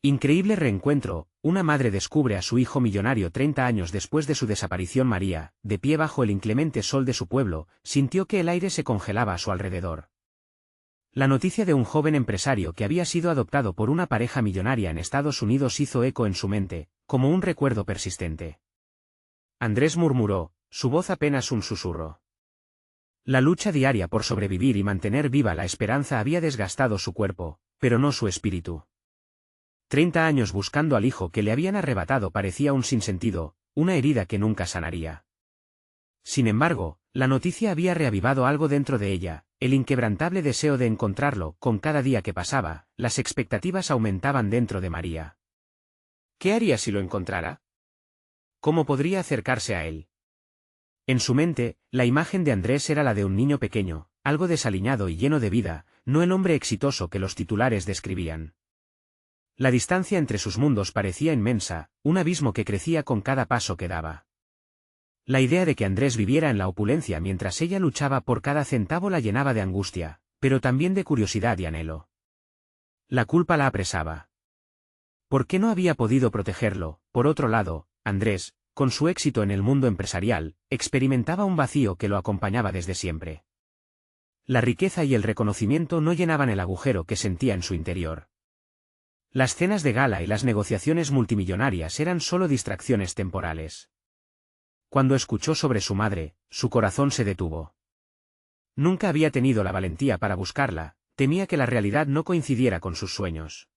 Increíble reencuentro, una madre descubre a su hijo millonario 30 años después de su desaparición. María, de pie bajo el inclemente sol de su pueblo, sintió que el aire se congelaba a su alrededor. La noticia de un joven empresario que había sido adoptado por una pareja millonaria en Estados Unidos hizo eco en su mente, como un recuerdo persistente. Andrés murmuró, su voz apenas un susurro. La lucha diaria por sobrevivir y mantener viva la esperanza había desgastado su cuerpo, pero no su espíritu. 30 años buscando al hijo que le habían arrebatado parecía un sinsentido, una herida que nunca sanaría. Sin embargo, la noticia había reavivado algo dentro de ella, el inquebrantable deseo de encontrarlo. Con cada día que pasaba, las expectativas aumentaban dentro de María. ¿Qué haría si lo encontrara? ¿Cómo podría acercarse a él? En su mente, la imagen de Andrés era la de un niño pequeño, algo desaliñado y lleno de vida, no el hombre exitoso que los titulares describían. La distancia entre sus mundos parecía inmensa, un abismo que crecía con cada paso que daba. La idea de que Andrés viviera en la opulencia mientras ella luchaba por cada centavo la llenaba de angustia, pero también de curiosidad y anhelo. La culpa la apresaba. ¿Por qué no había podido protegerlo? Por otro lado, Andrés, con su éxito en el mundo empresarial, experimentaba un vacío que lo acompañaba desde siempre. La riqueza y el reconocimiento no llenaban el agujero que sentía en su interior. Las cenas de gala y las negociaciones multimillonarias eran solo distracciones temporales. Cuando escuchó sobre su madre, su corazón se detuvo. Nunca había tenido la valentía para buscarla, temía que la realidad no coincidiera con sus sueños.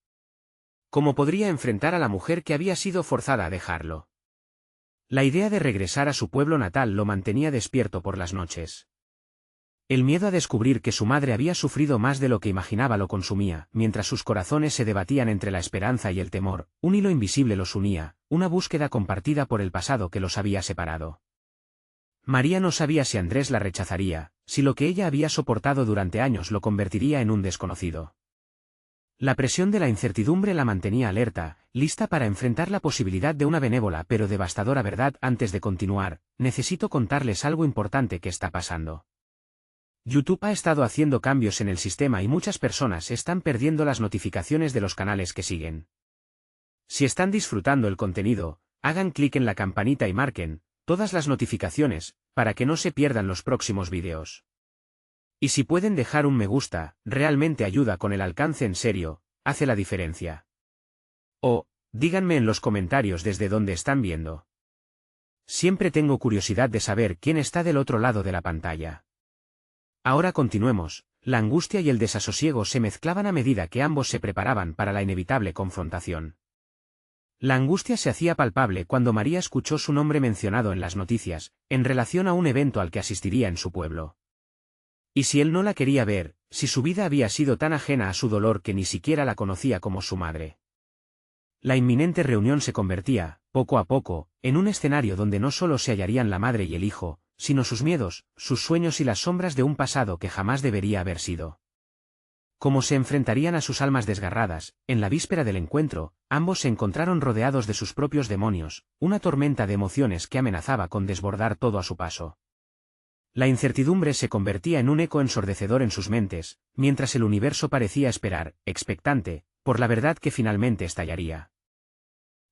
¿Cómo podría enfrentar a la mujer que había sido forzada a dejarlo? La idea de regresar a su pueblo natal lo mantenía despierto por las noches. El miedo a descubrir que su madre había sufrido más de lo que imaginaba lo consumía. Mientras sus corazones se debatían entre la esperanza y el temor, un hilo invisible los unía, una búsqueda compartida por el pasado que los había separado. María no sabía si Andrés la rechazaría, si lo que ella había soportado durante años lo convertiría en un desconocido. La presión de la incertidumbre la mantenía alerta, lista para enfrentar la posibilidad de una benévola pero devastadora verdad. Antes de continuar, necesito contarles algo importante que está pasando. YouTube ha estado haciendo cambios en el sistema y muchas personas están perdiendo las notificaciones de los canales que siguen. Si están disfrutando el contenido, hagan clic en la campanita y marquen todas las notificaciones, para que no se pierdan los próximos vídeos. Y si pueden dejar un me gusta, realmente ayuda con el alcance. En serio, hace la diferencia. O, díganme en los comentarios desde dónde están viendo. Siempre tengo curiosidad de saber quién está del otro lado de la pantalla. Ahora continuemos. La angustia y el desasosiego se mezclaban a medida que ambos se preparaban para la inevitable confrontación. La angustia se hacía palpable cuando María escuchó su nombre mencionado en las noticias, en relación a un evento al que asistiría en su pueblo. ¿Y si él no la quería ver, si su vida había sido tan ajena a su dolor que ni siquiera la conocía como su madre? La inminente reunión se convertía, poco a poco, en un escenario donde no solo se hallarían la madre y el hijo, sino sus miedos, sus sueños y las sombras de un pasado que jamás debería haber sido. Como se enfrentarían a sus almas desgarradas, en la víspera del encuentro, ambos se encontraron rodeados de sus propios demonios, una tormenta de emociones que amenazaba con desbordar todo a su paso. La incertidumbre se convertía en un eco ensordecedor en sus mentes, mientras el universo parecía esperar, expectante, por la verdad que finalmente estallaría.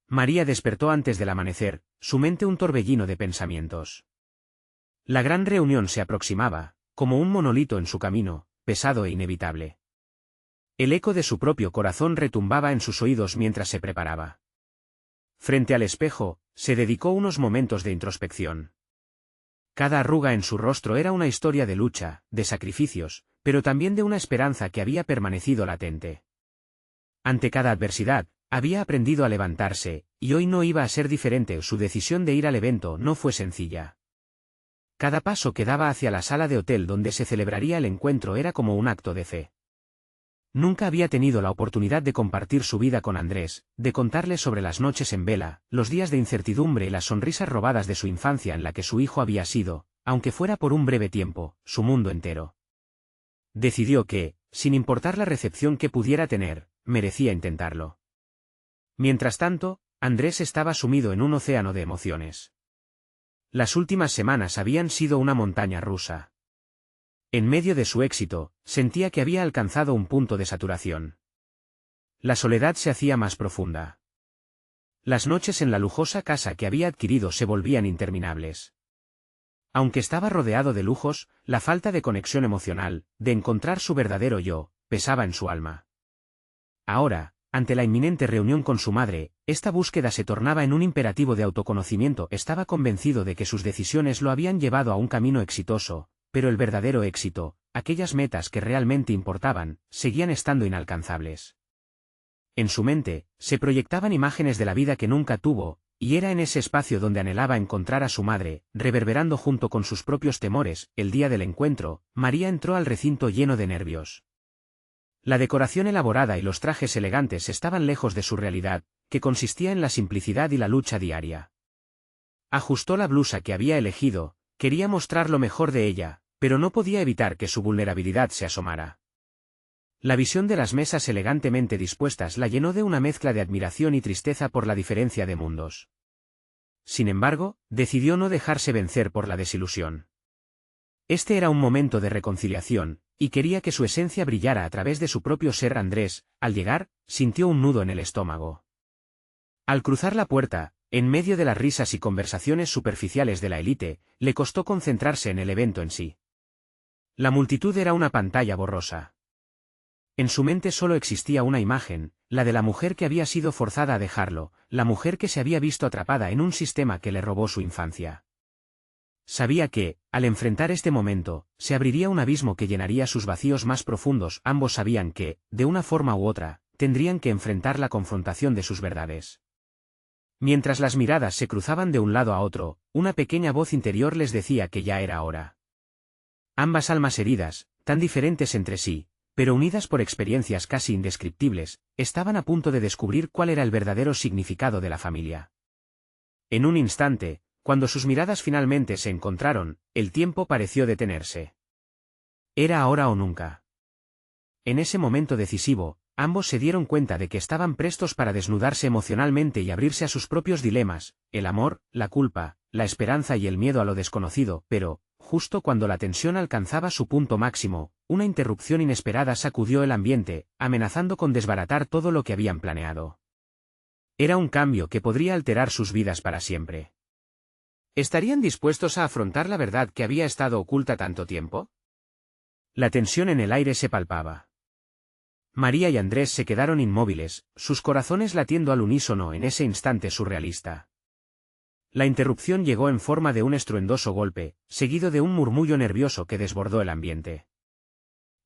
María despertó antes del amanecer, su mente un torbellino de pensamientos. La gran reunión se aproximaba, como un monolito en su camino, pesado e inevitable. El eco de su propio corazón retumbaba en sus oídos mientras se preparaba. Frente al espejo, se dedicó unos momentos de introspección. Cada arruga en su rostro era una historia de lucha, de sacrificios, pero también de una esperanza que había permanecido latente. Ante cada adversidad, había aprendido a levantarse, y hoy no iba a ser diferente. Su decisión de ir al evento no fue sencilla. Cada paso que daba hacia la sala de hotel donde se celebraría el encuentro era como un acto de fe. Nunca había tenido la oportunidad de compartir su vida con Andrés, de contarle sobre las noches en vela, los días de incertidumbre y las sonrisas robadas de su infancia en la que su hijo había sido, aunque fuera por un breve tiempo, su mundo entero. Decidió que, sin importar la recepción que pudiera tener, merecía intentarlo. Mientras tanto, Andrés estaba sumido en un océano de emociones. Las últimas semanas habían sido una montaña rusa. En medio de su éxito, sentía que había alcanzado un punto de saturación. La soledad se hacía más profunda. Las noches en la lujosa casa que había adquirido se volvían interminables. Aunque estaba rodeado de lujos, la falta de conexión emocional, de encontrar su verdadero yo, pesaba en su alma. Ahora, ante la inminente reunión con su madre, esta búsqueda se tornaba en un imperativo de autoconocimiento. Estaba convencido de que sus decisiones lo habían llevado a un camino exitoso, pero el verdadero éxito, aquellas metas que realmente importaban, seguían estando inalcanzables. En su mente, se proyectaban imágenes de la vida que nunca tuvo, y era en ese espacio donde anhelaba encontrar a su madre, reverberando junto con sus propios temores. El día del encuentro, María entró al recinto lleno de nervios. La decoración elaborada y los trajes elegantes estaban lejos de su realidad, que consistía en la simplicidad y la lucha diaria. Ajustó la blusa que había elegido, quería mostrar lo mejor de ella, pero no podía evitar que su vulnerabilidad se asomara. La visión de las mesas elegantemente dispuestas la llenó de una mezcla de admiración y tristeza por la diferencia de mundos. Sin embargo, decidió no dejarse vencer por la desilusión. Este era un momento de reconciliación, y quería que su esencia brillara a través de su propio ser. Andrés, al llegar, sintió un nudo en el estómago. Al cruzar la puerta, en medio de las risas y conversaciones superficiales de la élite, le costó concentrarse en el evento en sí. La multitud era una pantalla borrosa. En su mente solo existía una imagen, la de la mujer que había sido forzada a dejarlo, la mujer que se había visto atrapada en un sistema que le robó su infancia. Sabía que, al enfrentar este momento, se abriría un abismo que llenaría sus vacíos más profundos. Ambos sabían que, de una forma u otra, tendrían que enfrentar la confrontación de sus verdades. Mientras las miradas se cruzaban de un lado a otro, una pequeña voz interior les decía que ya era hora. Ambas almas heridas, tan diferentes entre sí, pero unidas por experiencias casi indescriptibles, estaban a punto de descubrir cuál era el verdadero significado de la familia. En un instante, cuando sus miradas finalmente se encontraron, el tiempo pareció detenerse. Era ahora o nunca. En ese momento decisivo, ambos se dieron cuenta de que estaban prestos para desnudarse emocionalmente y abrirse a sus propios dilemas, el amor, la culpa, la esperanza y el miedo a lo desconocido. Pero, justo cuando la tensión alcanzaba su punto máximo, una interrupción inesperada sacudió el ambiente, amenazando con desbaratar todo lo que habían planeado. Era un cambio que podría alterar sus vidas para siempre. ¿Estarían dispuestos a afrontar la verdad que había estado oculta tanto tiempo? La tensión en el aire se palpaba. María y Andrés se quedaron inmóviles, sus corazones latiendo al unísono en ese instante surrealista. La interrupción llegó en forma de un estruendoso golpe, seguido de un murmullo nervioso que desbordó el ambiente.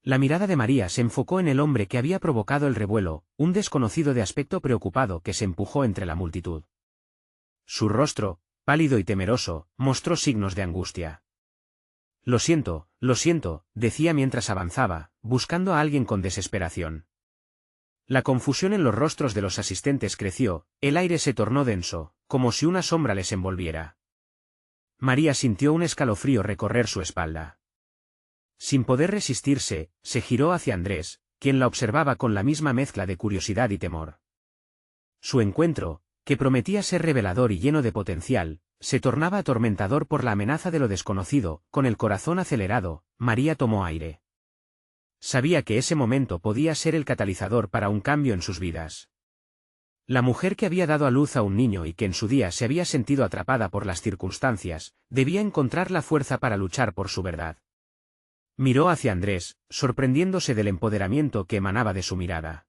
La mirada de María se enfocó en el hombre que había provocado el revuelo, un desconocido de aspecto preocupado que se empujó entre la multitud. Su rostro, pálido y temeroso, mostró signos de angustia. Lo siento, decía mientras avanzaba, buscando a alguien con desesperación. La confusión en los rostros de los asistentes creció, el aire se tornó denso, como si una sombra les envolviera. María sintió un escalofrío recorrer su espalda. Sin poder resistirse, se giró hacia Andrés, quien la observaba con la misma mezcla de curiosidad y temor. Su encuentro, que prometía ser revelador y lleno de potencial, se tornaba atormentador por la amenaza de lo desconocido. Con el corazón acelerado, María tomó aire. Sabía que ese momento podía ser el catalizador para un cambio en sus vidas. La mujer que había dado a luz a un niño y que en su día se había sentido atrapada por las circunstancias, debía encontrar la fuerza para luchar por su verdad. Miró hacia Andrés, sorprendiéndose del empoderamiento que emanaba de su mirada.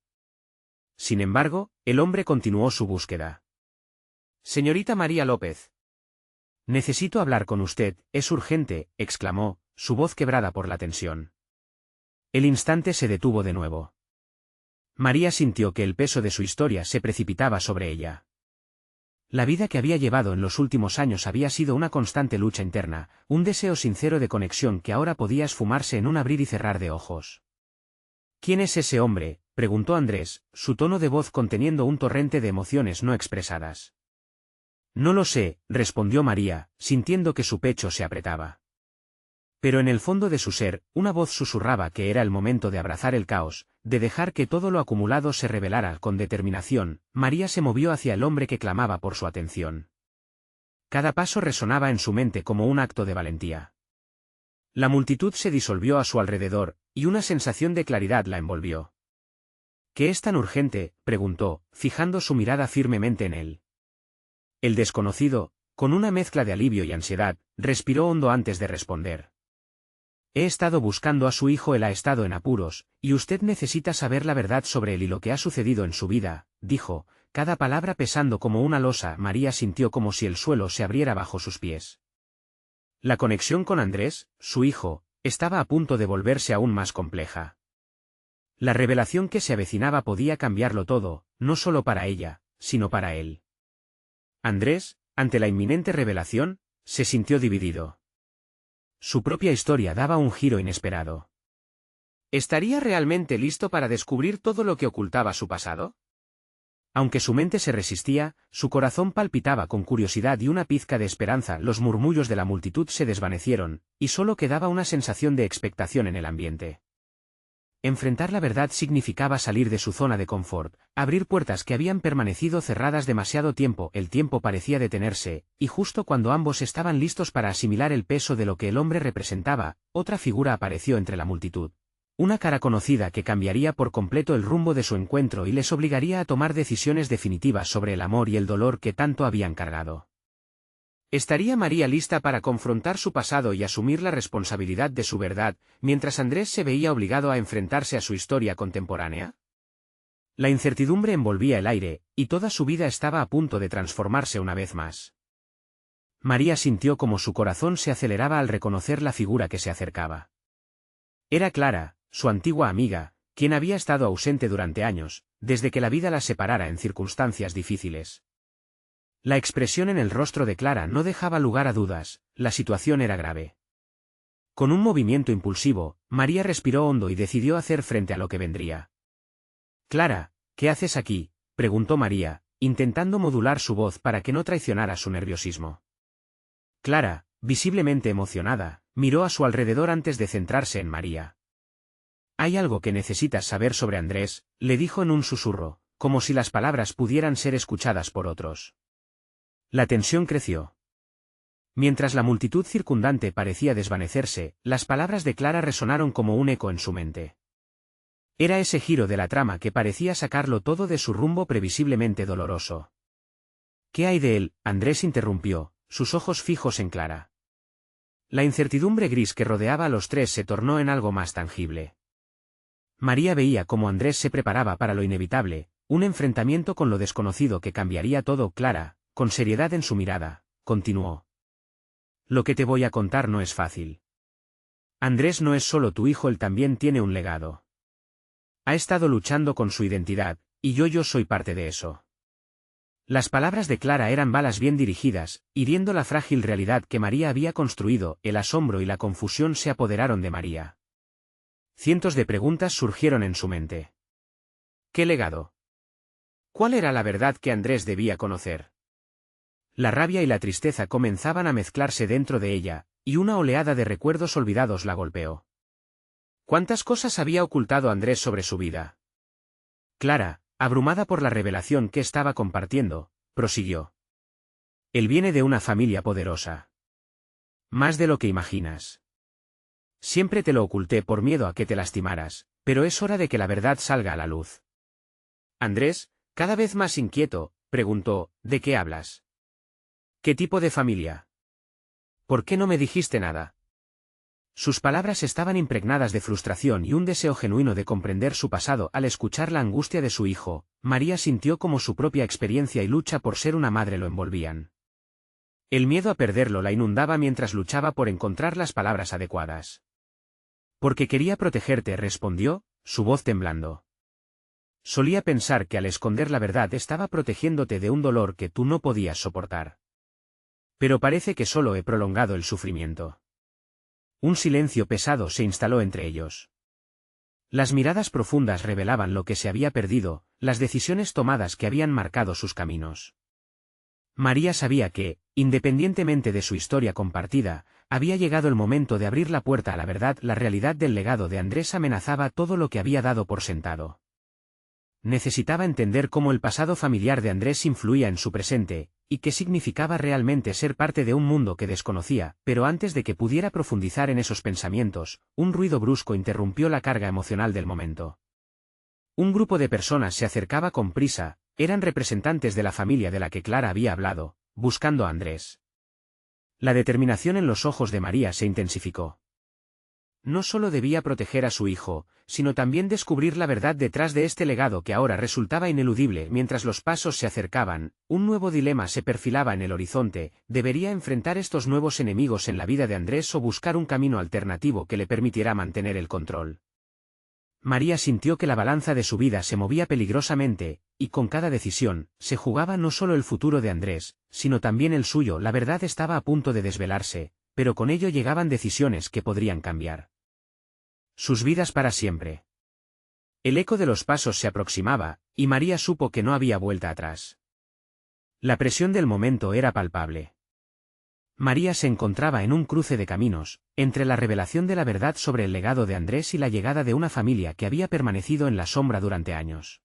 Sin embargo, el hombre continuó su búsqueda. «Señorita María López. Necesito hablar con usted, es urgente», exclamó, su voz quebrada por la tensión. El instante se detuvo de nuevo. María sintió que el peso de su historia se precipitaba sobre ella. La vida que había llevado en los últimos años había sido una constante lucha interna, un deseo sincero de conexión que ahora podía esfumarse en un abrir y cerrar de ojos. «¿Quién es ese hombre?», preguntó Andrés, su tono de voz conteniendo un torrente de emociones no expresadas. «No lo sé», respondió María, sintiendo que su pecho se apretaba. Pero en el fondo de su ser, una voz susurraba que era el momento de abrazar el caos, de dejar que todo lo acumulado se revelara. Con determinación, María se movió hacia el hombre que clamaba por su atención. Cada paso resonaba en su mente como un acto de valentía. La multitud se disolvió a su alrededor, y una sensación de claridad la envolvió. ¿Qué es tan urgente?, preguntó, fijando su mirada firmemente en él. El desconocido, con una mezcla de alivio y ansiedad, respiró hondo antes de responder. He estado buscando a su hijo, él ha estado en apuros, y usted necesita saber la verdad sobre él y lo que ha sucedido en su vida, dijo, cada palabra pesando como una losa. María sintió como si el suelo se abriera bajo sus pies. La conexión con Andrés, su hijo, estaba a punto de volverse aún más compleja. La revelación que se avecinaba podía cambiarlo todo, no solo para ella, sino para él. Andrés, ante la inminente revelación, se sintió dividido. Su propia historia daba un giro inesperado. ¿Estaría realmente listo para descubrir todo lo que ocultaba su pasado? Aunque su mente se resistía, su corazón palpitaba con curiosidad y una pizca de esperanza. Los murmullos de la multitud se desvanecieron, y solo quedaba una sensación de expectación en el ambiente. Enfrentar la verdad significaba salir de su zona de confort, abrir puertas que habían permanecido cerradas demasiado tiempo. El tiempo parecía detenerse, y justo cuando ambos estaban listos para asimilar el peso de lo que el hombre representaba, otra figura apareció entre la multitud. Una cara conocida que cambiaría por completo el rumbo de su encuentro y les obligaría a tomar decisiones definitivas sobre el amor y el dolor que tanto habían cargado. ¿Estaría María lista para confrontar su pasado y asumir la responsabilidad de su verdad, mientras Andrés se veía obligado a enfrentarse a su historia contemporánea? La incertidumbre envolvía el aire, y toda su vida estaba a punto de transformarse una vez más. María sintió como su corazón se aceleraba al reconocer la figura que se acercaba. Era Clara, su antigua amiga, quien había estado ausente durante años, desde que la vida las separara en circunstancias difíciles. La expresión en el rostro de Clara no dejaba lugar a dudas, la situación era grave. Con un movimiento impulsivo, María respiró hondo y decidió hacer frente a lo que vendría. «Clara, ¿qué haces aquí?», preguntó María, intentando modular su voz para que no traicionara su nerviosismo. Clara, visiblemente emocionada, miró a su alrededor antes de centrarse en María. «Hay algo que necesitas saber sobre Andrés», le dijo en un susurro, como si las palabras pudieran ser escuchadas por otros. La tensión creció. Mientras la multitud circundante parecía desvanecerse, las palabras de Clara resonaron como un eco en su mente. Era ese giro de la trama que parecía sacarlo todo de su rumbo previsiblemente doloroso. «¿Qué hay de él?», Andrés interrumpió, sus ojos fijos en Clara. La incertidumbre gris que rodeaba a los tres se tornó en algo más tangible. María veía cómo Andrés se preparaba para lo inevitable, un enfrentamiento con lo desconocido que cambiaría todo. «Clara», con seriedad en su mirada, continuó. «Lo que te voy a contar no es fácil. Andrés no es solo tu hijo, él también tiene un legado. Ha estado luchando con su identidad, y yo soy parte de eso». Las palabras de Clara eran balas bien dirigidas, hiriendo la frágil realidad que María había construido. El asombro y la confusión se apoderaron de María. Cientos de preguntas surgieron en su mente. ¿Qué legado? ¿Cuál era la verdad que Andrés debía conocer? La rabia y la tristeza comenzaban a mezclarse dentro de ella, y una oleada de recuerdos olvidados la golpeó. ¿Cuántas cosas había ocultado Andrés sobre su vida? Clara, abrumada por la revelación que estaba compartiendo, prosiguió. Él viene de una familia poderosa. Más de lo que imaginas. Siempre te lo oculté por miedo a que te lastimaras, pero es hora de que la verdad salga a la luz. Andrés, cada vez más inquieto, preguntó, ¿de qué hablas? ¿Qué tipo de familia? ¿Por qué no me dijiste nada? Sus palabras estaban impregnadas de frustración y un deseo genuino de comprender su pasado. Al escuchar la angustia de su hijo, María sintió como su propia experiencia y lucha por ser una madre lo envolvían. El miedo a perderlo la inundaba mientras luchaba por encontrar las palabras adecuadas. Porque quería protegerte, respondió, su voz temblando. Solía pensar que al esconder la verdad estaba protegiéndote de un dolor que tú no podías soportar. Pero parece que solo he prolongado el sufrimiento. Un silencio pesado se instaló entre ellos. Las miradas profundas revelaban lo que se había perdido, las decisiones tomadas que habían marcado sus caminos. María sabía que, independientemente de su historia compartida, había llegado el momento de abrir la puerta a la verdad. La realidad del legado de Andrés amenazaba todo lo que había dado por sentado. Necesitaba entender cómo el pasado familiar de Andrés influía en su presente, y qué significaba realmente ser parte de un mundo que desconocía. Pero antes de que pudiera profundizar en esos pensamientos, un ruido brusco interrumpió la carga emocional del momento. Un grupo de personas se acercaba con prisa, eran representantes de la familia de la que Clara había hablado, buscando a Andrés. La determinación en los ojos de María se intensificó. No solo debía proteger a su hijo, sino también descubrir la verdad detrás de este legado que ahora resultaba ineludible. Mientras los pasos se acercaban, un nuevo dilema se perfilaba en el horizonte: ¿debería enfrentar estos nuevos enemigos en la vida de Andrés o buscar un camino alternativo que le permitiera mantener el control? María sintió que la balanza de su vida se movía peligrosamente, y con cada decisión, se jugaba no solo el futuro de Andrés, sino también el suyo. La verdad estaba a punto de desvelarse, pero con ello llegaban decisiones que podrían cambiar sus vidas para siempre. El eco de los pasos se aproximaba, y María supo que no había vuelta atrás. La presión del momento era palpable. María se encontraba en un cruce de caminos, entre la revelación de la verdad sobre el legado de Andrés y la llegada de una familia que había permanecido en la sombra durante años.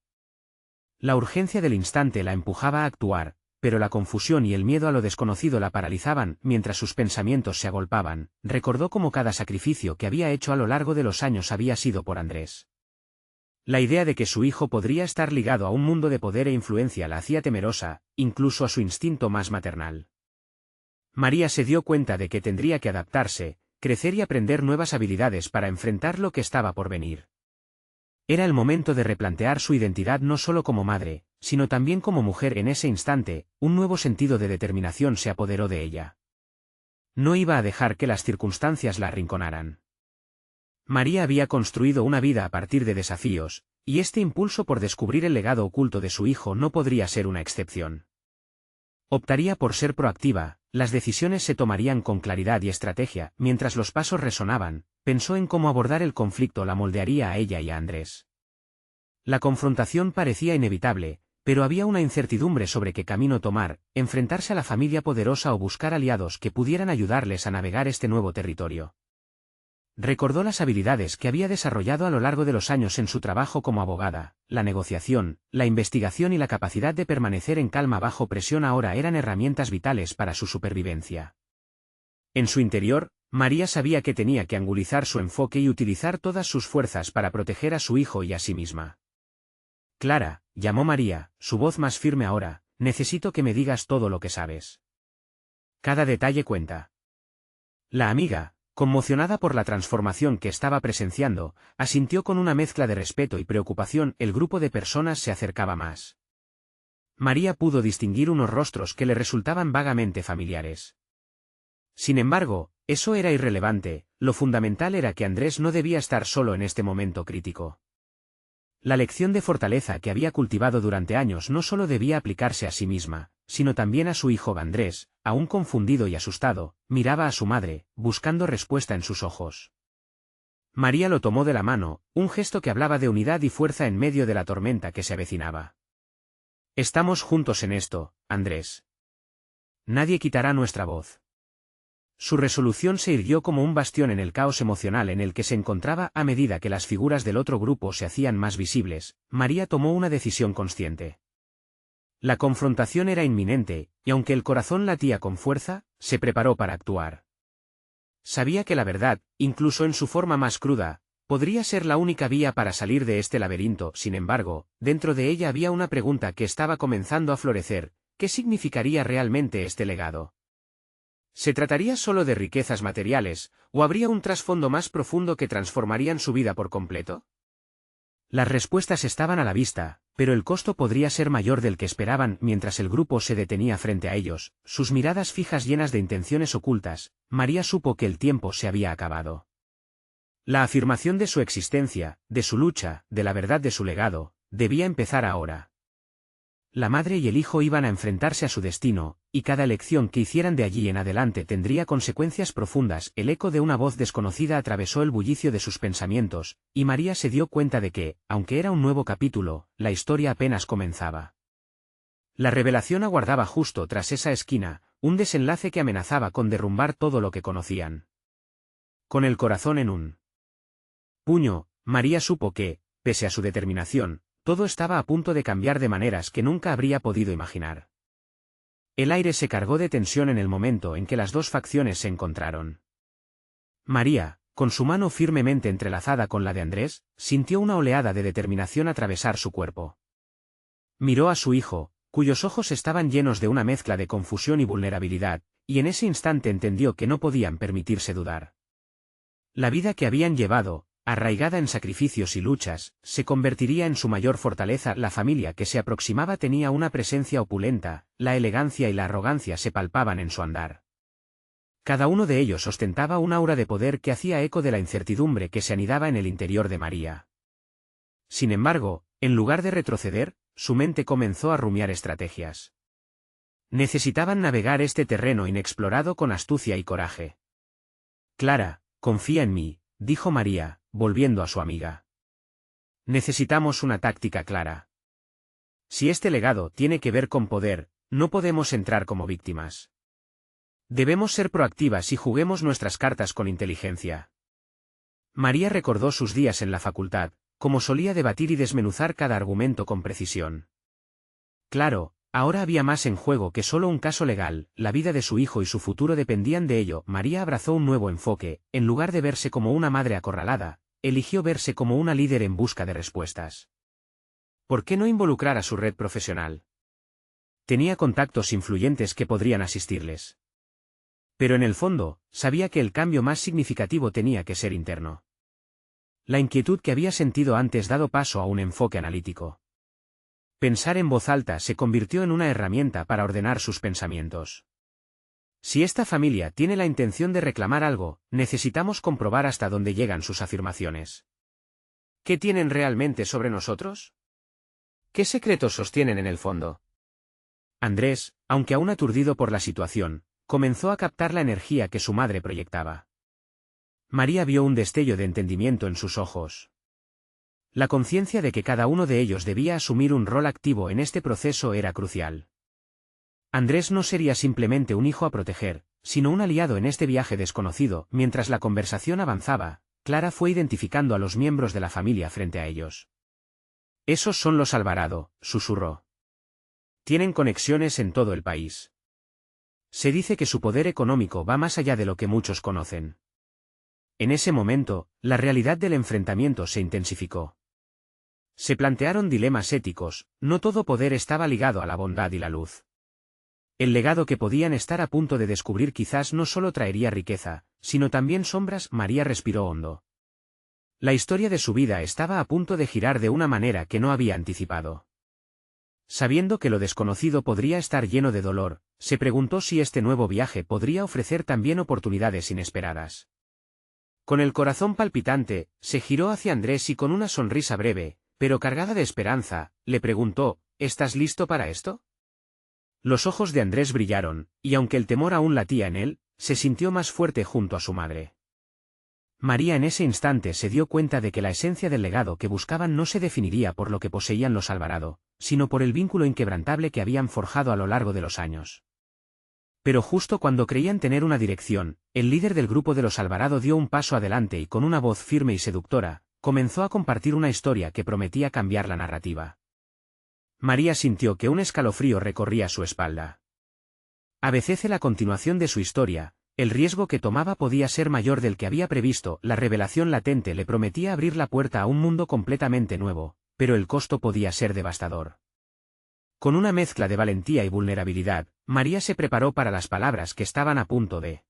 La urgencia del instante la empujaba a actuar, pero la confusión y el miedo a lo desconocido la paralizaban. Mientras sus pensamientos se agolpaban, recordó cómo cada sacrificio que había hecho a lo largo de los años había sido por Andrés. La idea de que su hijo podría estar ligado a un mundo de poder e influencia la hacía temerosa, incluso a su instinto más maternal. María se dio cuenta de que tendría que adaptarse, crecer y aprender nuevas habilidades para enfrentar lo que estaba por venir. Era el momento de replantear su identidad no solo como madre, sino también como mujer. En ese instante, un nuevo sentido de determinación se apoderó de ella. No iba a dejar que las circunstancias la arrinconaran. María había construido una vida a partir de desafíos, y este impulso por descubrir el legado oculto de su hijo no podría ser una excepción. Optaría por ser proactiva, las decisiones se tomarían con claridad y estrategia. Mientras los pasos resonaban, pensó en cómo abordar el conflicto. La moldearía a ella y a Andrés. La confrontación parecía inevitable, pero había una incertidumbre sobre qué camino tomar: enfrentarse a la familia poderosa o buscar aliados que pudieran ayudarles a navegar este nuevo territorio. Recordó las habilidades que había desarrollado a lo largo de los años en su trabajo como abogada: la negociación, la investigación y la capacidad de permanecer en calma bajo presión ahora eran herramientas vitales para su supervivencia. En su interior, María sabía que tenía que angulizar su enfoque y utilizar todas sus fuerzas para proteger a su hijo y a sí misma. «Clara», llamó María, su voz más firme ahora, «necesito que me digas todo lo que sabes. Cada detalle cuenta». La amiga, conmocionada por la transformación que estaba presenciando, asintió con una mezcla de respeto y preocupación. El grupo de personas se acercaba más. María pudo distinguir unos rostros que le resultaban vagamente familiares. Sin embargo, eso era irrelevante. Lo fundamental era que Andrés no debía estar solo en este momento crítico. La lección de fortaleza que había cultivado durante años no solo debía aplicarse a sí misma, sino también a su hijo. Andrés, aún confundido y asustado, miraba a su madre, buscando respuesta en sus ojos. María lo tomó de la mano, un gesto que hablaba de unidad y fuerza en medio de la tormenta que se avecinaba. «Estamos juntos en esto, Andrés. Nadie quitará nuestra voz». Su resolución se irguió como un bastión en el caos emocional en el que se encontraba. A medida que las figuras del otro grupo se hacían más visibles, María tomó una decisión consciente. La confrontación era inminente, y aunque el corazón latía con fuerza, se preparó para actuar. Sabía que la verdad, incluso en su forma más cruda, podría ser la única vía para salir de este laberinto. Sin embargo, dentro de ella había una pregunta que estaba comenzando a florecer: ¿qué significaría realmente este legado? ¿Se trataría solo de riquezas materiales, o habría un trasfondo más profundo que transformarían su vida por completo? Las respuestas estaban a la vista, pero el costo podría ser mayor del que esperaban. Mientras el grupo se detenía frente a ellos, sus miradas fijas llenas de intenciones ocultas, María supo que el tiempo se había acabado. La afirmación de su existencia, de su lucha, de la verdad de su legado, debía empezar ahora. La madre y el hijo iban a enfrentarse a su destino, y cada elección que hicieran de allí en adelante tendría consecuencias profundas. El eco de una voz desconocida atravesó el bullicio de sus pensamientos, y María se dio cuenta de que, aunque era un nuevo capítulo, la historia apenas comenzaba. La revelación aguardaba justo tras esa esquina, un desenlace que amenazaba con derrumbar todo lo que conocían. Con el corazón en un puño, María supo que, pese a su determinación, todo estaba a punto de cambiar de maneras que nunca habría podido imaginar. El aire se cargó de tensión en el momento en que las dos facciones se encontraron. María, con su mano firmemente entrelazada con la de Andrés, sintió una oleada de determinación atravesar su cuerpo. Miró a su hijo, cuyos ojos estaban llenos de una mezcla de confusión y vulnerabilidad, y en ese instante entendió que no podían permitirse dudar. La vida que habían llevado, arraigada en sacrificios y luchas, se convertiría en su mayor fortaleza. La familia que se aproximaba tenía una presencia opulenta, la elegancia y la arrogancia se palpaban en su andar. Cada uno de ellos ostentaba un aura de poder que hacía eco de la incertidumbre que se anidaba en el interior de María. Sin embargo, en lugar de retroceder, su mente comenzó a rumiar estrategias. Necesitaban navegar este terreno inexplorado con astucia y coraje. Clara, confía en mí, dijo María, volviendo a su amiga. Necesitamos una táctica clara. Si este legado tiene que ver con poder, no podemos entrar como víctimas. Debemos ser proactivas y juguemos nuestras cartas con inteligencia. María recordó sus días en la facultad, como solía debatir y desmenuzar cada argumento con precisión. Claro, ahora había más en juego que solo un caso legal, la vida de su hijo y su futuro dependían de ello. María abrazó un nuevo enfoque, en lugar de verse como una madre acorralada, eligió verse como una líder en busca de respuestas. ¿Por qué no involucrar a su red profesional? Tenía contactos influyentes que podrían asistirles. Pero en el fondo, sabía que el cambio más significativo tenía que ser interno. La inquietud que había sentido antes dado paso a un enfoque analítico. Pensar en voz alta se convirtió en una herramienta para ordenar sus pensamientos. Si esta familia tiene la intención de reclamar algo, necesitamos comprobar hasta dónde llegan sus afirmaciones. ¿Qué tienen realmente sobre nosotros? ¿Qué secretos sostienen en el fondo? Andrés, aunque aún aturdido por la situación, comenzó a captar la energía que su madre proyectaba. María vio un destello de entendimiento en sus ojos. La conciencia de que cada uno de ellos debía asumir un rol activo en este proceso era crucial. Andrés no sería simplemente un hijo a proteger, sino un aliado en este viaje desconocido. Mientras la conversación avanzaba, Clara fue identificando a los miembros de la familia frente a ellos. Esos son los Alvarado, susurró. Tienen conexiones en todo el país. Se dice que su poder económico va más allá de lo que muchos conocen. En ese momento, la realidad del enfrentamiento se intensificó. Se plantearon dilemas éticos, no todo poder estaba ligado a la bondad y la luz. El legado que podían estar a punto de descubrir quizás no solo traería riqueza, sino también sombras. María respiró hondo. La historia de su vida estaba a punto de girar de una manera que no había anticipado. Sabiendo que lo desconocido podría estar lleno de dolor, se preguntó si este nuevo viaje podría ofrecer también oportunidades inesperadas. Con el corazón palpitante, se giró hacia Andrés y con una sonrisa breve, pero cargada de esperanza, le preguntó, ¿estás listo para esto? Los ojos de Andrés brillaron, y aunque el temor aún latía en él, se sintió más fuerte junto a su madre. María en ese instante se dio cuenta de que la esencia del legado que buscaban no se definiría por lo que poseían los Alvarado, sino por el vínculo inquebrantable que habían forjado a lo largo de los años. Pero justo cuando creían tener una dirección, el líder del grupo de los Alvarado dio un paso adelante y con una voz firme y seductora, comenzó a compartir una historia que prometía cambiar la narrativa. María sintió que un escalofrío recorría su espalda. A veces la continuación de su historia, el riesgo que tomaba podía ser mayor del que había previsto. La revelación latente le prometía abrir la puerta a un mundo completamente nuevo, pero el costo podía ser devastador. Con una mezcla de valentía y vulnerabilidad, María se preparó para las palabras que estaban a punto de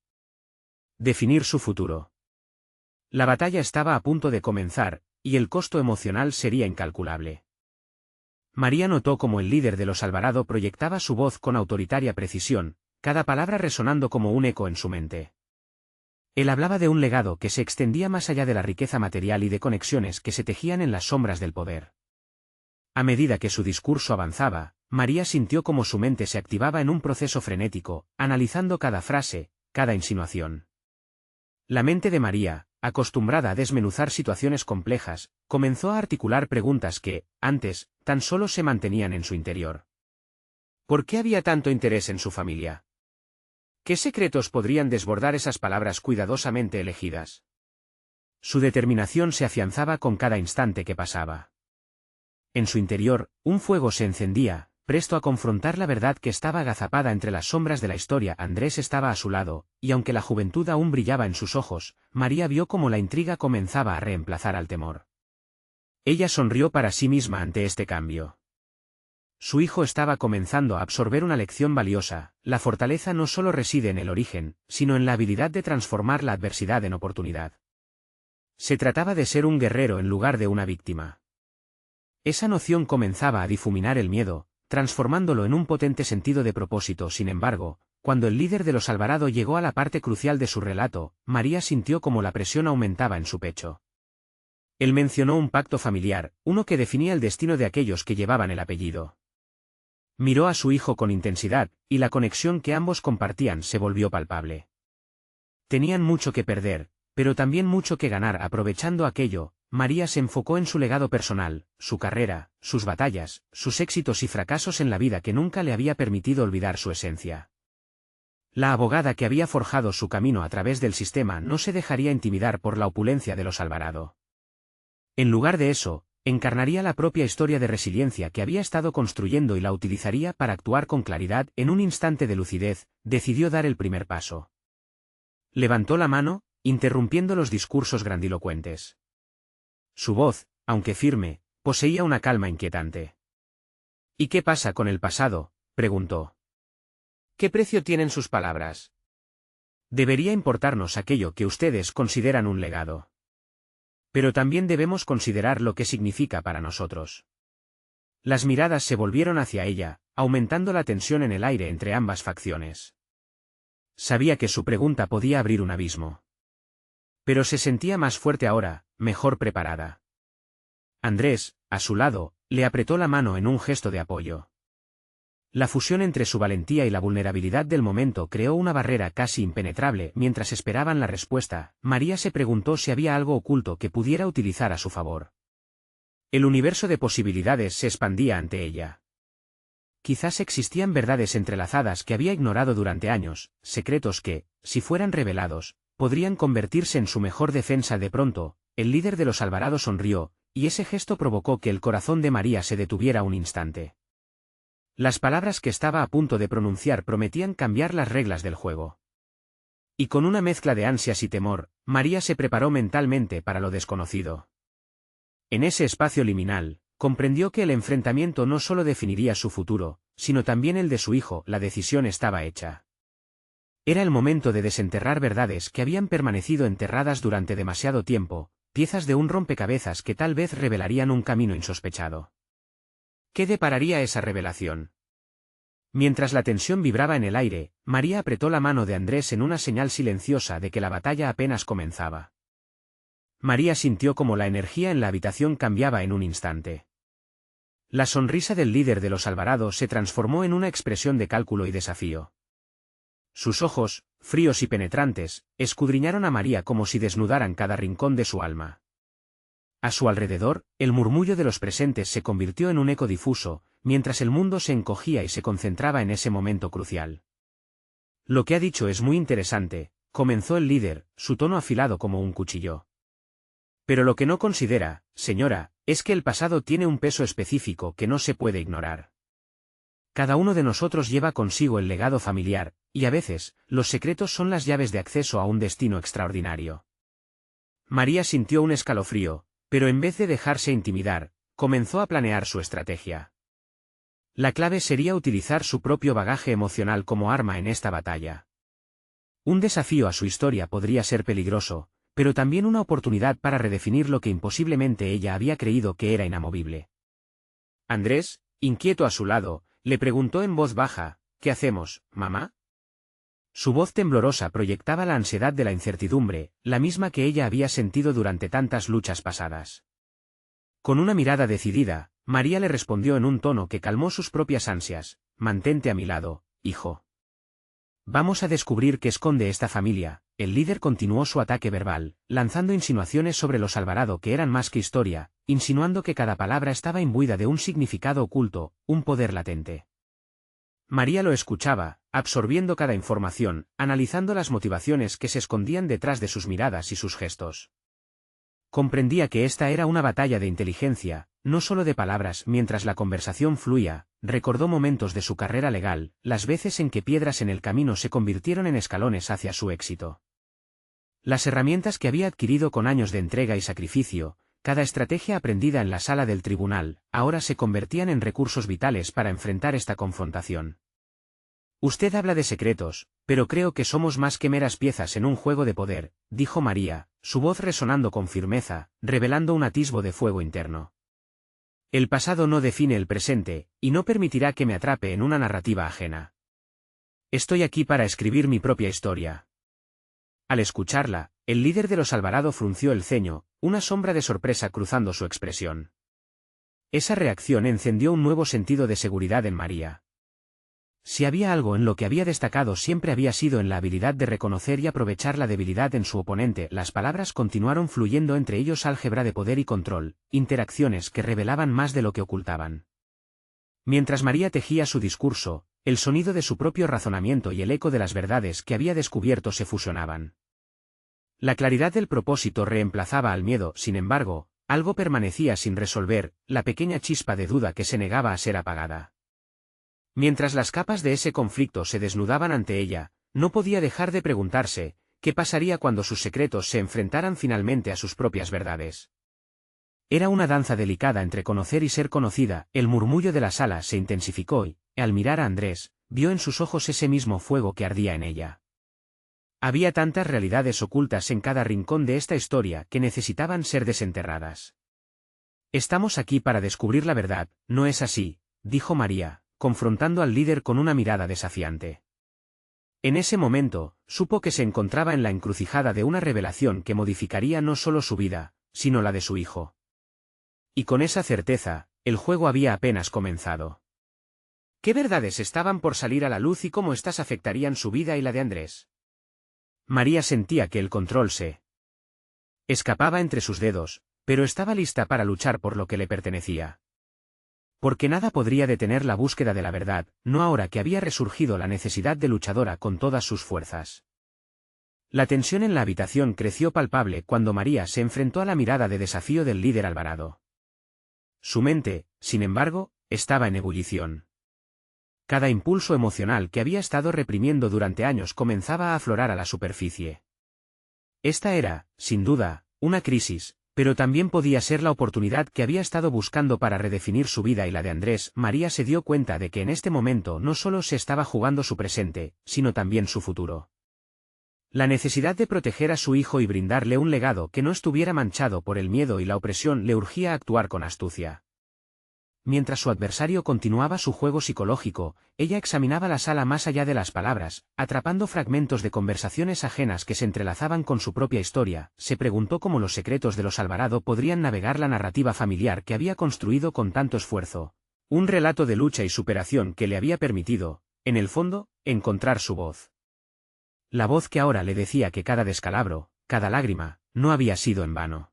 definir su futuro. La batalla estaba a punto de comenzar, y el costo emocional sería incalculable. María notó cómo el líder de los Alvarado proyectaba su voz con autoritaria precisión, cada palabra resonando como un eco en su mente. Él hablaba de un legado que se extendía más allá de la riqueza material y de conexiones que se tejían en las sombras del poder. A medida que su discurso avanzaba, María sintió como su mente se activaba en un proceso frenético, analizando cada frase, cada insinuación. La mente de María, acostumbrada a desmenuzar situaciones complejas, comenzó a articular preguntas que, antes, tan solo se mantenían en su interior. ¿Por qué había tanto interés en su familia? ¿Qué secretos podrían desbordar esas palabras cuidadosamente elegidas? Su determinación se afianzaba con cada instante que pasaba. En su interior, un fuego se encendía, presto a confrontar la verdad que estaba agazapada entre las sombras de la historia. Andrés estaba a su lado, y aunque la juventud aún brillaba en sus ojos, María vio cómo la intriga comenzaba a reemplazar al temor. Ella sonrió para sí misma ante este cambio. Su hijo estaba comenzando a absorber una lección valiosa: la fortaleza no solo reside en el origen, sino en la habilidad de transformar la adversidad en oportunidad. Se trataba de ser un guerrero en lugar de una víctima. Esa noción comenzaba a difuminar el miedo, transformándolo en un potente sentido de propósito. Sin embargo, cuando el líder de los Alvarado llegó a la parte crucial de su relato, María sintió como la presión aumentaba en su pecho. Él mencionó un pacto familiar, uno que definía el destino de aquellos que llevaban el apellido. Miró a su hijo con intensidad, y la conexión que ambos compartían se volvió palpable. Tenían mucho que perder, pero también mucho que ganar. Aprovechando aquello, María se enfocó en su legado personal, su carrera, sus batallas, sus éxitos y fracasos en la vida que nunca le había permitido olvidar su esencia. La abogada que había forjado su camino a través del sistema no se dejaría intimidar por la opulencia de los Alvarado. En lugar de eso, encarnaría la propia historia de resiliencia que había estado construyendo y la utilizaría para actuar con claridad. En un instante de lucidez, decidió dar el primer paso. Levantó la mano, interrumpiendo los discursos grandilocuentes. Su voz, aunque firme, poseía una calma inquietante. ¿Y qué pasa con el pasado?, preguntó. ¿Qué precio tienen sus palabras? Debería importarnos aquello que ustedes consideran un legado. Pero también debemos considerar lo que significa para nosotros. Las miradas se volvieron hacia ella, aumentando la tensión en el aire entre ambas facciones. Sabía que su pregunta podía abrir un abismo. Pero se sentía más fuerte ahora, mejor preparada. Andrés, a su lado, le apretó la mano en un gesto de apoyo. La fusión entre su valentía y la vulnerabilidad del momento creó una barrera casi impenetrable. Mientras esperaban la respuesta, María se preguntó si había algo oculto que pudiera utilizar a su favor. El universo de posibilidades se expandía ante ella. Quizás existían verdades entrelazadas que había ignorado durante años, secretos que, si fueran revelados, podrían convertirse en su mejor defensa. De pronto, el líder de los Alvarado sonrió, y ese gesto provocó que el corazón de María se detuviera un instante. Las palabras que estaba a punto de pronunciar prometían cambiar las reglas del juego. Y con una mezcla de ansias y temor, María se preparó mentalmente para lo desconocido. En ese espacio liminal, comprendió que el enfrentamiento no solo definiría su futuro, sino también el de su hijo. La decisión estaba hecha. Era el momento de desenterrar verdades que habían permanecido enterradas durante demasiado tiempo, piezas de un rompecabezas que tal vez revelarían un camino insospechado. ¿Qué depararía esa revelación? Mientras la tensión vibraba en el aire, María apretó la mano de Andrés en una señal silenciosa de que la batalla apenas comenzaba. María sintió como la energía en la habitación cambiaba en un instante. La sonrisa del líder de los Alvarado se transformó en una expresión de cálculo y desafío. Sus ojos, fríos y penetrantes, escudriñaron a María como si desnudaran cada rincón de su alma. A su alrededor, el murmullo de los presentes se convirtió en un eco difuso, mientras el mundo se encogía y se concentraba en ese momento crucial. Lo que ha dicho es muy interesante, comenzó el líder, su tono afilado como un cuchillo. Pero lo que no considera, señora, es que el pasado tiene un peso específico que no se puede ignorar. Cada uno de nosotros lleva consigo el legado familiar, y a veces, los secretos son las llaves de acceso a un destino extraordinario. María sintió un escalofrío, pero en vez de dejarse intimidar, comenzó a planear su estrategia. La clave sería utilizar su propio bagaje emocional como arma en esta batalla. Un desafío a su historia podría ser peligroso, pero también una oportunidad para redefinir lo que imposiblemente ella había creído que era inamovible. Andrés, inquieto a su lado, le preguntó en voz baja, ¿qué hacemos, mamá? Su voz temblorosa proyectaba la ansiedad de la incertidumbre, la misma que ella había sentido durante tantas luchas pasadas. Con una mirada decidida, María le respondió en un tono que calmó sus propias ansias, mantente a mi lado, hijo. Vamos a descubrir qué esconde esta familia. El líder continuó su ataque verbal, lanzando insinuaciones sobre los Alvarado que eran más que historia, insinuando que cada palabra estaba imbuida de un significado oculto, un poder latente. María lo escuchaba, absorbiendo cada información, analizando las motivaciones que se escondían detrás de sus miradas y sus gestos. Comprendía que esta era una batalla de inteligencia, no solo de palabras. Mientras la conversación fluía, recordó momentos de su carrera legal, las veces en que piedras en el camino se convirtieron en escalones hacia su éxito. Las herramientas que había adquirido con años de entrega y sacrificio, cada estrategia aprendida en la sala del tribunal, ahora se convertían en recursos vitales para enfrentar esta confrontación. Usted habla de secretos, pero creo que somos más que meras piezas en un juego de poder, dijo María, su voz resonando con firmeza, revelando un atisbo de fuego interno. El pasado no define el presente, y no permitirá que me atrape en una narrativa ajena. Estoy aquí para escribir mi propia historia. Al escucharla, el líder de los Alvarado frunció el ceño, una sombra de sorpresa cruzando su expresión. Esa reacción encendió un nuevo sentido de seguridad en María. Si había algo en lo que había destacado siempre había sido en la habilidad de reconocer y aprovechar la debilidad en su oponente. Las palabras continuaron fluyendo entre ellos, álgebra de poder y control, interacciones que revelaban más de lo que ocultaban. Mientras María tejía su discurso, el sonido de su propio razonamiento y el eco de las verdades que había descubierto se fusionaban. La claridad del propósito reemplazaba al miedo, sin embargo, algo permanecía sin resolver, la pequeña chispa de duda que se negaba a ser apagada. Mientras las capas de ese conflicto se desnudaban ante ella, no podía dejar de preguntarse, ¿qué pasaría cuando sus secretos se enfrentaran finalmente a sus propias verdades? Era una danza delicada entre conocer y ser conocida. El murmullo de la sala se intensificó y, al mirar a Andrés, vio en sus ojos ese mismo fuego que ardía en ella. Había tantas realidades ocultas en cada rincón de esta historia que necesitaban ser desenterradas. Estamos aquí para descubrir la verdad, ¿no es así?, dijo María, confrontando al líder con una mirada desafiante. En ese momento, supo que se encontraba en la encrucijada de una revelación que modificaría no solo su vida, sino la de su hijo. Y con esa certeza, el juego había apenas comenzado. ¿Qué verdades estaban por salir a la luz y cómo éstas afectarían su vida y la de Andrés? María sentía que el control se escapaba entre sus dedos, pero estaba lista para luchar por lo que le pertenecía. Porque nada podría detener la búsqueda de la verdad, no ahora que había resurgido la necesidad de luchadora con todas sus fuerzas. La tensión en la habitación creció palpable cuando María se enfrentó a la mirada de desafío del líder Alvarado. Su mente, sin embargo, estaba en ebullición. Cada impulso emocional que había estado reprimiendo durante años comenzaba a aflorar a la superficie. Esta era, sin duda, una crisis, pero también podía ser la oportunidad que había estado buscando para redefinir su vida y la de Andrés. María se dio cuenta de que en este momento no solo se estaba jugando su presente, sino también su futuro. La necesidad de proteger a su hijo y brindarle un legado que no estuviera manchado por el miedo y la opresión le urgía a actuar con astucia. Mientras su adversario continuaba su juego psicológico, ella examinaba la sala más allá de las palabras, atrapando fragmentos de conversaciones ajenas que se entrelazaban con su propia historia. Se preguntó cómo los secretos de los Alvarado podrían navegar la narrativa familiar que había construido con tanto esfuerzo. Un relato de lucha y superación que le había permitido, en el fondo, encontrar su voz. La voz que ahora le decía que cada descalabro, cada lágrima, no había sido en vano.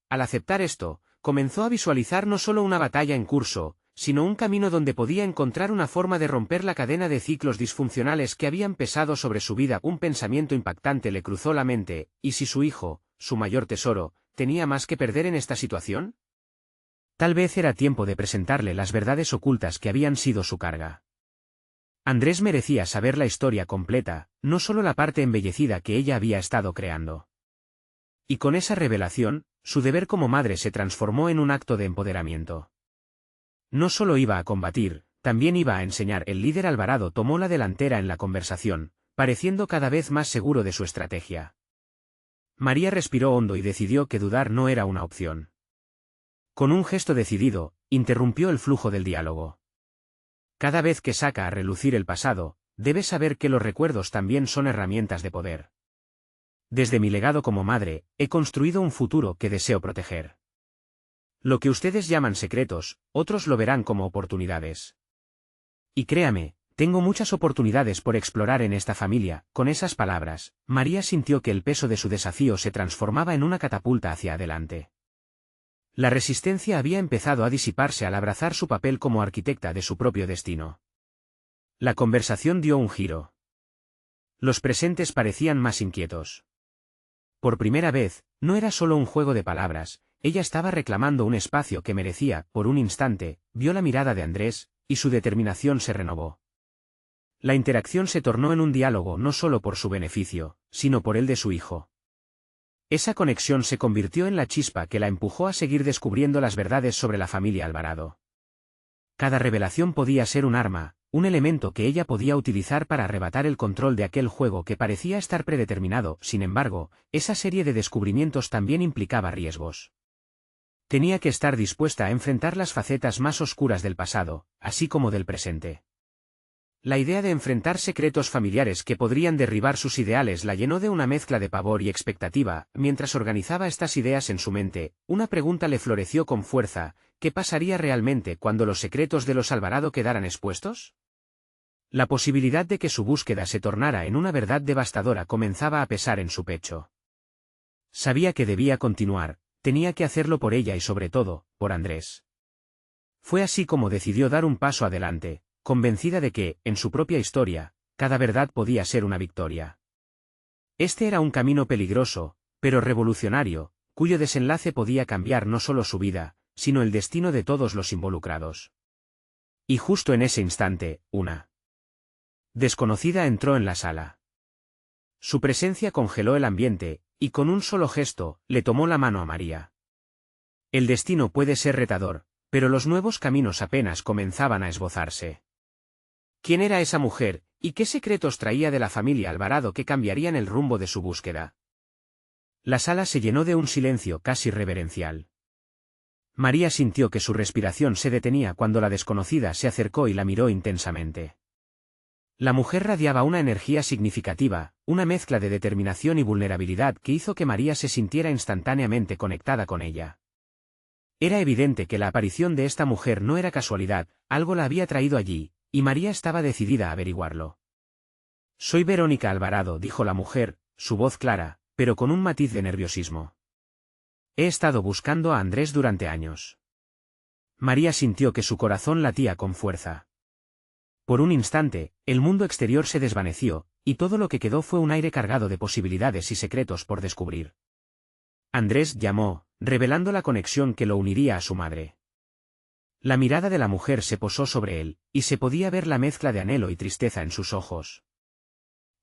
Al aceptar esto, comenzó a visualizar no solo una batalla en curso, sino un camino donde podía encontrar una forma de romper la cadena de ciclos disfuncionales que habían pesado sobre su vida. Un pensamiento impactante le cruzó la mente: ¿y si su hijo, su mayor tesoro, tenía más que perder en esta situación? Tal vez era tiempo de presentarle las verdades ocultas que habían sido su carga. Andrés merecía saber la historia completa, no solo la parte embellecida que ella había estado creando. Y con esa revelación, su deber como madre se transformó en un acto de empoderamiento. No solo iba a combatir, también iba a enseñar. El líder Alvarado tomó la delantera en la conversación, pareciendo cada vez más seguro de su estrategia. María respiró hondo y decidió que dudar no era una opción. Con un gesto decidido, interrumpió el flujo del diálogo. Cada vez que saca a relucir el pasado, debes saber que los recuerdos también son herramientas de poder. Desde mi legado como madre, he construido un futuro que deseo proteger. Lo que ustedes llaman secretos, otros lo verán como oportunidades. Y créame, tengo muchas oportunidades por explorar en esta familia. Con esas palabras, María sintió que el peso de su desafío se transformaba en una catapulta hacia adelante. La resistencia había empezado a disiparse al abrazar su papel como arquitecta de su propio destino. La conversación dio un giro. Los presentes parecían más inquietos. Por primera vez, no era solo un juego de palabras, ella estaba reclamando un espacio que merecía. Por un instante, vio la mirada de Andrés, y su determinación se renovó. La interacción se tornó en un diálogo no solo por su beneficio, sino por el de su hijo. Esa conexión se convirtió en la chispa que la empujó a seguir descubriendo las verdades sobre la familia Alvarado. Cada revelación podía ser un arma, un elemento que ella podía utilizar para arrebatar el control de aquel juego que parecía estar predeterminado. Sin embargo, esa serie de descubrimientos también implicaba riesgos. Tenía que estar dispuesta a enfrentar las facetas más oscuras del pasado, así como del presente. La idea de enfrentar secretos familiares que podrían derribar sus ideales la llenó de una mezcla de pavor y expectativa. Mientras organizaba estas ideas en su mente, una pregunta le floreció con fuerza: ¿qué pasaría realmente cuando los secretos de los Alvarado quedaran expuestos? La posibilidad de que su búsqueda se tornara en una verdad devastadora comenzaba a pesar en su pecho. Sabía que debía continuar, tenía que hacerlo por ella y sobre todo, por Andrés. Fue así como decidió dar un paso adelante, convencida de que, en su propia historia, cada verdad podía ser una victoria. Este era un camino peligroso, pero revolucionario, cuyo desenlace podía cambiar no solo su vida, sino el destino de todos los involucrados. Y justo en ese instante, una desconocida entró en la sala. Su presencia congeló el ambiente, y con un solo gesto, le tomó la mano a María. El destino puede ser retador, pero los nuevos caminos apenas comenzaban a esbozarse. ¿Quién era esa mujer, y qué secretos traía de la familia Alvarado que cambiarían el rumbo de su búsqueda? La sala se llenó de un silencio casi reverencial. María sintió que su respiración se detenía cuando la desconocida se acercó y la miró intensamente. La mujer radiaba una energía significativa, una mezcla de determinación y vulnerabilidad que hizo que María se sintiera instantáneamente conectada con ella. Era evidente que la aparición de esta mujer no era casualidad, algo la había traído allí, y María estaba decidida a averiguarlo. «Soy Verónica Alvarado», dijo la mujer, su voz clara, pero con un matiz de nerviosismo. «He estado buscando a Andrés durante años». María sintió que su corazón latía con fuerza. Por un instante, el mundo exterior se desvaneció, y todo lo que quedó fue un aire cargado de posibilidades y secretos por descubrir. Andrés llamó, revelando la conexión que lo uniría a su madre. La mirada de la mujer se posó sobre él, y se podía ver la mezcla de anhelo y tristeza en sus ojos.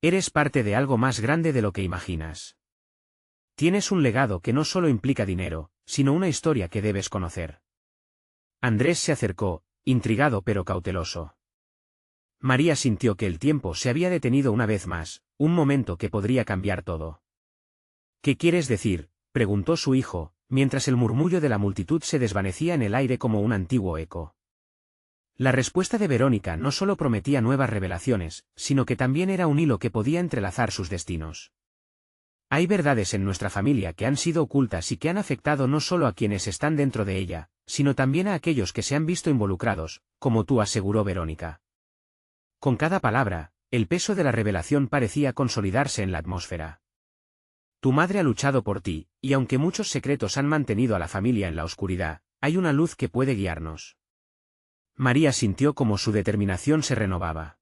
«Eres parte de algo más grande de lo que imaginas. Tienes un legado que no solo implica dinero, sino una historia que debes conocer». Andrés se acercó, intrigado pero cauteloso. María sintió que el tiempo se había detenido una vez más, un momento que podría cambiar todo. «¿Qué quieres decir?», preguntó su hijo, mientras el murmullo de la multitud se desvanecía en el aire como un antiguo eco. La respuesta de Verónica no solo prometía nuevas revelaciones, sino que también era un hilo que podía entrelazar sus destinos. «Hay verdades en nuestra familia que han sido ocultas y que han afectado no solo a quienes están dentro de ella, sino también a aquellos que se han visto involucrados», como tú, aseguró Verónica. Con cada palabra, el peso de la revelación parecía consolidarse en la atmósfera. «Tu madre ha luchado por ti, y aunque muchos secretos han mantenido a la familia en la oscuridad, hay una luz que puede guiarnos». María sintió como su determinación se renovaba.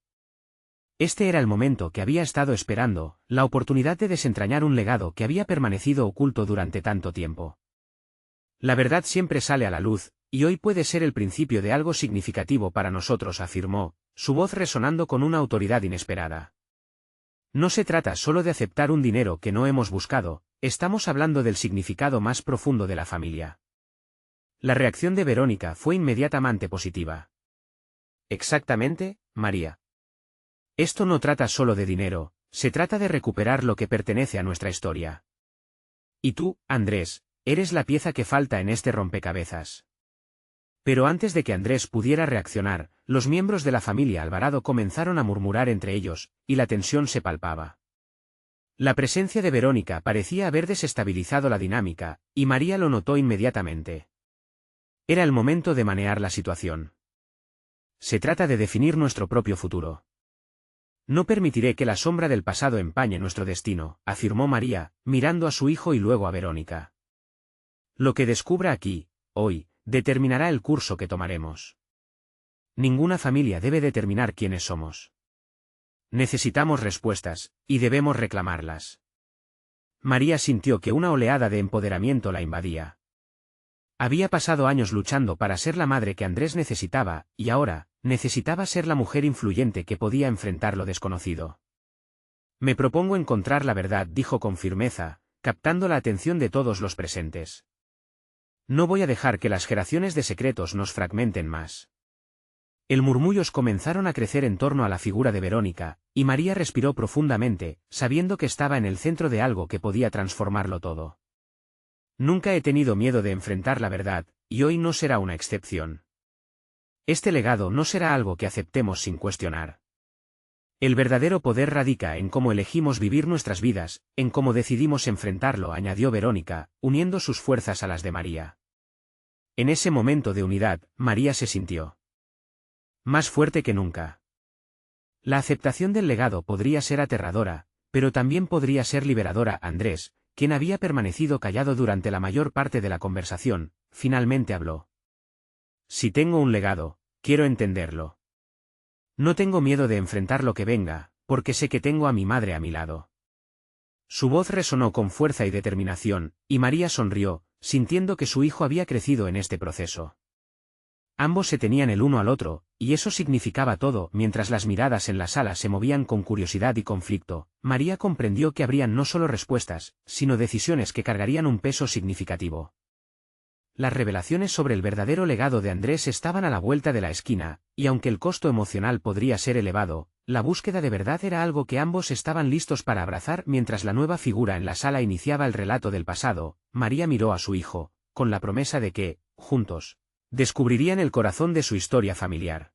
Este era el momento que había estado esperando, la oportunidad de desentrañar un legado que había permanecido oculto durante tanto tiempo. «La verdad siempre sale a la luz, y hoy puede ser el principio de algo significativo para nosotros», afirmó, su voz resonando con una autoridad inesperada. «No se trata solo de aceptar un dinero que no hemos buscado, estamos hablando del significado más profundo de la familia». La reacción de Verónica fue inmediatamente positiva. «Exactamente, María. Esto no trata solo de dinero, se trata de recuperar lo que pertenece a nuestra historia. Y tú, Andrés, eres la pieza que falta en este rompecabezas». Pero antes de que Andrés pudiera reaccionar, los miembros de la familia Alvarado comenzaron a murmurar entre ellos, y la tensión se palpaba. La presencia de Verónica parecía haber desestabilizado la dinámica, y María lo notó inmediatamente. Era el momento de manejar la situación. «Se trata de definir nuestro propio futuro. No permitiré que la sombra del pasado empañe nuestro destino», afirmó María, mirando a su hijo y luego a Verónica. «Lo que descubra aquí, hoy, determinará el curso que tomaremos. Ninguna familia debe determinar quiénes somos. Necesitamos respuestas, y debemos reclamarlas». María sintió que una oleada de empoderamiento la invadía. Había pasado años luchando para ser la madre que Andrés necesitaba, y ahora, necesitaba ser la mujer influyente que podía enfrentar lo desconocido. Me propongo encontrar la verdad, dijo con firmeza, captando la atención de todos los presentes. No voy a dejar que las generaciones de secretos nos fragmenten más. El murmullos comenzaron a crecer en torno a la figura de Verónica, y María respiró profundamente, sabiendo que estaba en el centro de algo que podía transformarlo todo. Nunca he tenido miedo de enfrentar la verdad, y hoy no será una excepción. Este legado no será algo que aceptemos sin cuestionar. El verdadero poder radica en cómo elegimos vivir nuestras vidas, en cómo decidimos enfrentarlo, añadió Verónica, uniendo sus fuerzas a las de María. En ese momento de unidad, María se sintió más fuerte que nunca. La aceptación del legado podría ser aterradora, pero también podría ser liberadora. Andrés, quien había permanecido callado durante la mayor parte de la conversación, finalmente habló. Si tengo un legado, quiero entenderlo. No tengo miedo de enfrentar lo que venga, porque sé que tengo a mi madre a mi lado. Su voz resonó con fuerza y determinación, y María sonrió, sintiendo que su hijo había crecido en este proceso. Ambos se tenían el uno al otro, y eso significaba todo. Mientras las miradas en la sala se movían con curiosidad y conflicto, María comprendió que habrían no solo respuestas, sino decisiones que cargarían un peso significativo. Las revelaciones sobre el verdadero legado de Andrés estaban a la vuelta de la esquina, y aunque el costo emocional podría ser elevado, la búsqueda de verdad era algo que ambos estaban listos para abrazar. Mientras la nueva figura en la sala iniciaba el relato del pasado, María miró a su hijo, con la promesa de que, juntos, descubrirían el corazón de su historia familiar.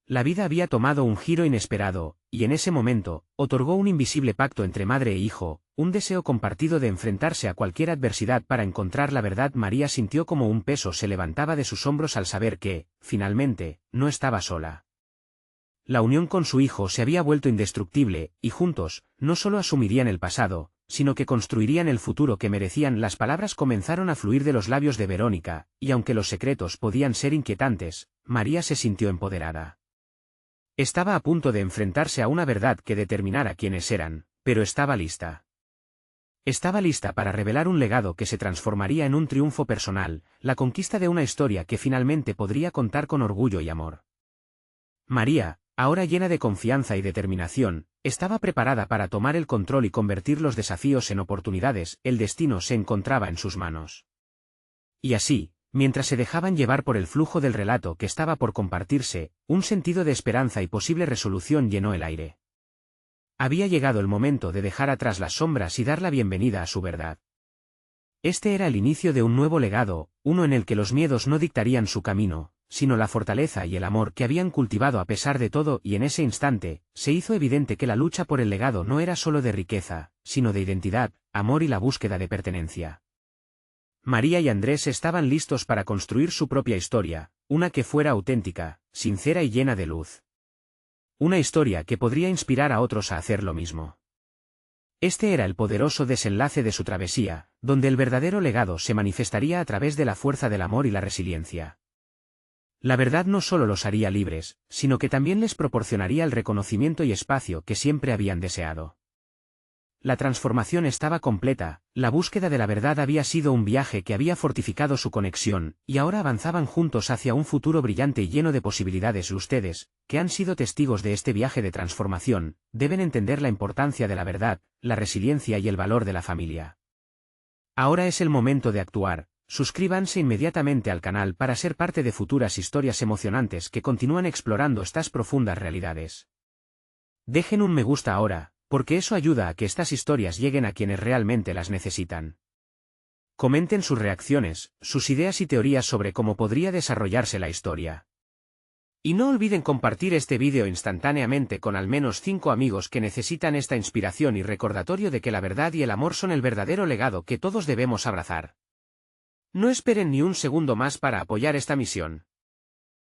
La vida había tomado un giro inesperado, y en ese momento, otorgó un invisible pacto entre madre e hijo, un deseo compartido de enfrentarse a cualquier adversidad para encontrar la verdad. María sintió como un peso se levantaba de sus hombros al saber que, finalmente, no estaba sola. La unión con su hijo se había vuelto indestructible, y juntos, no solo asumirían el pasado, sino que construirían el futuro que merecían. Las palabras comenzaron a fluir de los labios de Verónica, y aunque los secretos podían ser inquietantes, María se sintió empoderada. Estaba a punto de enfrentarse a una verdad que determinara quiénes eran, pero estaba lista. Estaba lista para revelar un legado que se transformaría en un triunfo personal, la conquista de una historia que finalmente podría contar con orgullo y amor. María, ahora llena de confianza y determinación, estaba preparada para tomar el control y convertir los desafíos en oportunidades. El destino se encontraba en sus manos. Y así, mientras se dejaban llevar por el flujo del relato que estaba por compartirse, un sentido de esperanza y posible resolución llenó el aire. Había llegado el momento de dejar atrás las sombras y dar la bienvenida a su verdad. Este era el inicio de un nuevo legado, uno en el que los miedos no dictarían su camino, sino la fortaleza y el amor que habían cultivado a pesar de todo. Y en ese instante, se hizo evidente que la lucha por el legado no era solo de riqueza, sino de identidad, amor y la búsqueda de pertenencia. María y Andrés estaban listos para construir su propia historia, una que fuera auténtica, sincera y llena de luz. Una historia que podría inspirar a otros a hacer lo mismo. Este era el poderoso desenlace de su travesía, donde el verdadero legado se manifestaría a través de la fuerza del amor y la resiliencia. La verdad no solo los haría libres, sino que también les proporcionaría el reconocimiento y espacio que siempre habían deseado. La transformación estaba completa, la búsqueda de la verdad había sido un viaje que había fortificado su conexión, y ahora avanzaban juntos hacia un futuro brillante y lleno de posibilidades. Ustedes, que han sido testigos de este viaje de transformación, deben entender la importancia de la verdad, la resiliencia y el valor de la familia. Ahora es el momento de actuar. Suscríbanse inmediatamente al canal para ser parte de futuras historias emocionantes que continúan explorando estas profundas realidades. Dejen un me gusta ahora, porque eso ayuda a que estas historias lleguen a quienes realmente las necesitan. Comenten sus reacciones, sus ideas y teorías sobre cómo podría desarrollarse la historia. Y no olviden compartir este vídeo instantáneamente con al menos 5 amigos que necesitan esta inspiración y recordatorio de que la verdad y el amor son el verdadero legado que todos debemos abrazar. No esperen ni un segundo más para apoyar esta misión.